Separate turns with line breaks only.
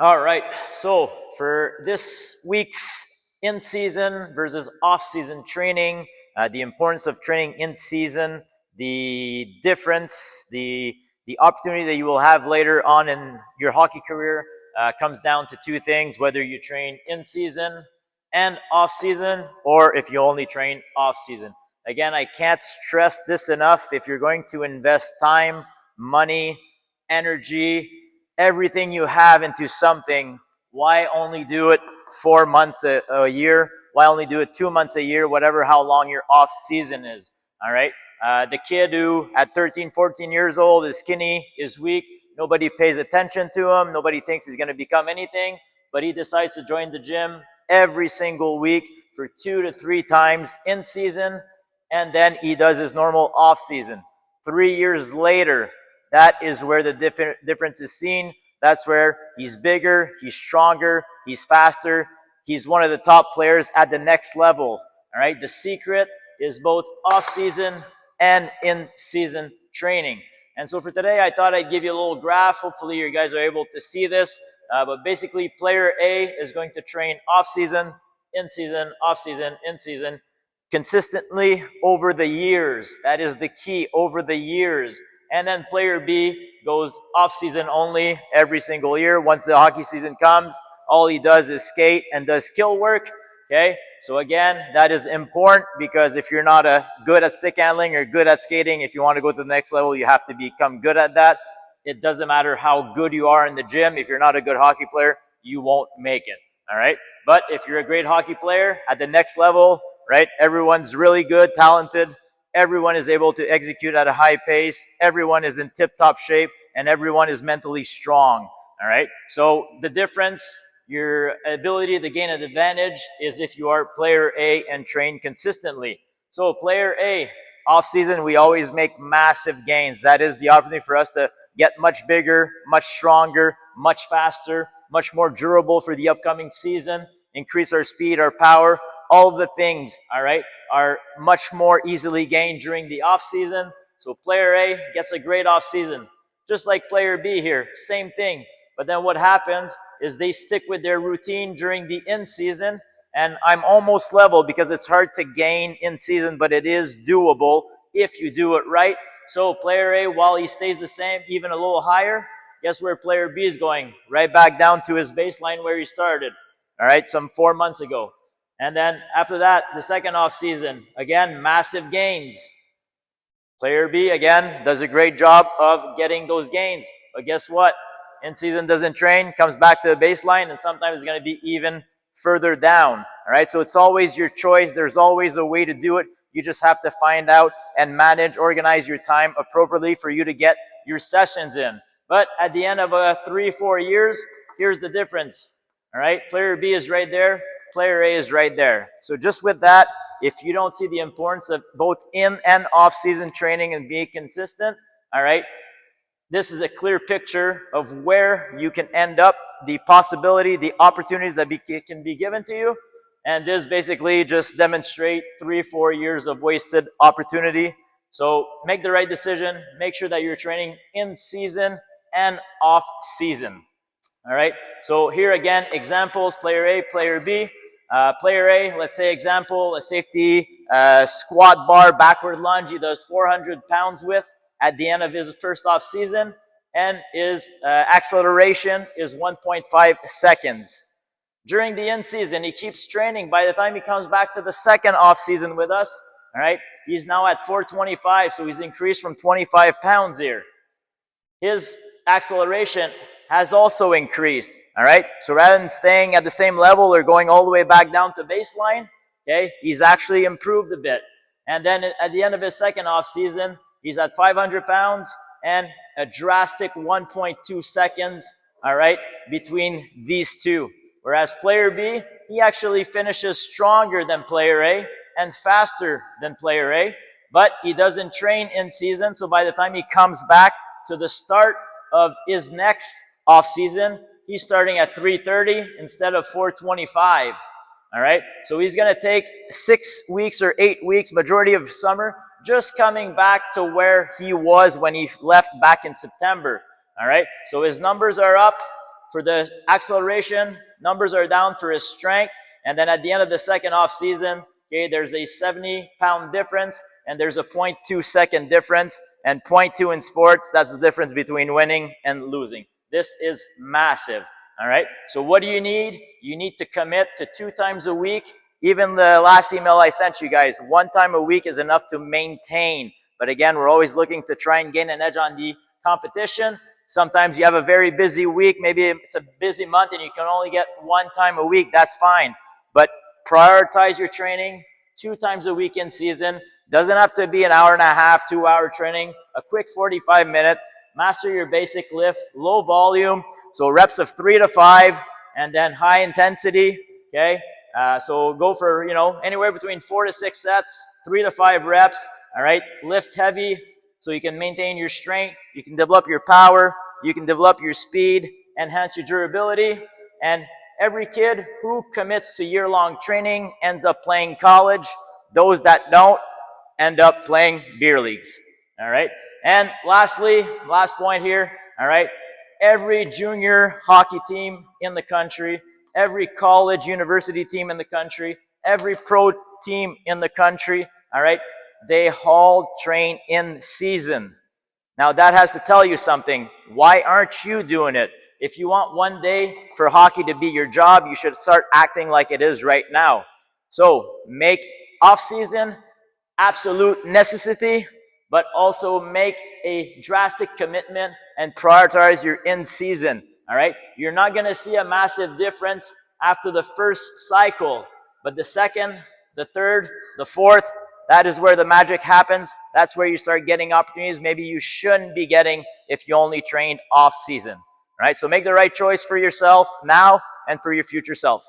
All right. So for this week's in-season versus off-season training, the importance of training in season, the difference, the opportunity that you will have later on in your hockey career comes down to two things: whether you train in season and off season, or if you only train off season. Again, I can't stress this enough. If you're going to invest time, money, energy, everything you have into something, why only do it 4 months a year? Why only do it 2 months a year? Whatever, how long your off season is. All right. The kid who at 13, 14 years old is skinny, is weak, nobody pays attention to him, nobody thinks he's going to become anything, but he decides to join the gym every single week for 2 to 3 times in season, and then he does his normal off season. 3 years later, that is where the difference is seen. That's where he's bigger, he's stronger, he's faster, he's one of the top players at the next level. All right. The secret is both off season and in season training. And so for today, I thought I'd give you a little graph. Hopefully, you guys are able to see this. But basically, player A is going to train off season, in season, off season, in season, consistently over the years. That is the key, over the years. And then player B goes off season only every single year. Once the hockey season comes, all he does is skate and does skill work. Okay, so again, that is important because if you're not good at stick handling or good at skating, if you want to go to the next level, you have to become good at that. It doesn't matter how good you are in the gym. If you're not a good hockey player, you won't make it. All right. But if you're a great hockey player at the next level, right, everyone's really good, talented. Everyone is able to execute at a high pace. Everyone is in tip-top shape, and everyone is mentally strong. All right. So the difference, your ability to gain an advantage, is if you are player A and train consistently. So player A, off season, we always make massive gains. That is the opportunity for us to get much bigger, much stronger, much faster, much more durable for the upcoming season, increase our speed, our power, all of the things, all right, are much more easily gained during the off season. So player A gets a great off season. Just like player B here, same thing. But then what happens is they stick with their routine during the in season, and I'm almost level because it's hard to gain in season, but it is doable if you do it right. So player A, while he stays the same, even a little higher, guess where player B is going? Right back down to his baseline where he started, all right, some 4 months ago. And then after that, the second off season, again, massive gains. Player B, again, does a great job of getting those gains. But guess what? In season doesn't train, comes back to the baseline, and sometimes it's going to be even further down. All right, so it's always your choice. There's always a way to do it. You just have to find out and manage, organize your time appropriately for you to get your sessions in. But at the end of 3-4 years, here's the difference. All right, player B is right there, player A is right there. So just with that, if you don't see the importance of both in and off season training and being consistent, all right, this is a clear picture of where you can end up, the possibility, the opportunities that can be given to you. And this basically just demonstrate 3-4 years of wasted opportunity. So make the right decision. Make sure that you're training in season and off season. All right. So here again, examples, player A, player B. Player A, let's say example, a safety squat bar backward lunge he does 400 pounds with at the end of his first off season, and his acceleration is 1.5 seconds. During the in season, he keeps training. By the time he comes back to the second off season with us, all right, he's now at 425, so he's increased from 25 pounds here. His acceleration has also increased. All right, so rather than staying at the same level or going all the way back down to baseline, okay, he's actually improved a bit. And then at the end of his second off season, he's at 500 pounds and a drastic 1.2 seconds, all right, between these two. Whereas player B, he actually finishes stronger than player A and faster than player A, but he doesn't train in season. So by the time he comes back to the start of his next off season, he's starting at 330 instead of 425. All right. So he's going to take 6 weeks or 8 weeks, majority of summer, just coming back to where he was when he left back in September. All right. So his numbers are up For the acceleration, numbers are down for his strength. And then at the end of the second off season, okay, there's a 70-pound difference and there's a 0.2 second difference. And 0.2 in sports, that's the difference between winning and losing. This is massive. All right. So what do you need? You need to commit to 2 times a week. Even the last email I sent you guys, 1 time a week is enough to maintain. But again, we're always looking to try and gain an edge on the competition. Sometimes you have a very busy week. Maybe it's a busy month and you can only get 1 time a week. That's fine. But prioritize your training 2 times a week in season. Doesn't have to be an hour and a half, 2-hour training. A quick 45 minutes. Master your basic lift, low volume. So reps of 3 to 5 and then high intensity. Okay. So go for, anywhere between 4 to 6 sets, 3 to 5 reps. All right. Lift heavy so you can maintain your strength. You can develop your power. You can develop your speed, enhance your durability. And every kid who commits to year-long training ends up playing college. Those that don't end up playing beer leagues. All right. And lastly, last point here. All right. Every junior hockey team in the country, every college, university team in the country, every pro team in the country, all right, they all train in season. Now that has to tell you something. Why aren't you doing it? If you want one day for hockey to be your job, you should start acting like it is right now. So make off-season absolute necessity, but also make a drastic commitment and prioritize your in-season. All right? You're not going to see a massive difference after the first cycle, but the second, the third, the fourth, that is where the magic happens. That's where you start getting opportunities maybe you shouldn't be getting if you only trained off-season. All right? So make the right choice for yourself now and for your future self.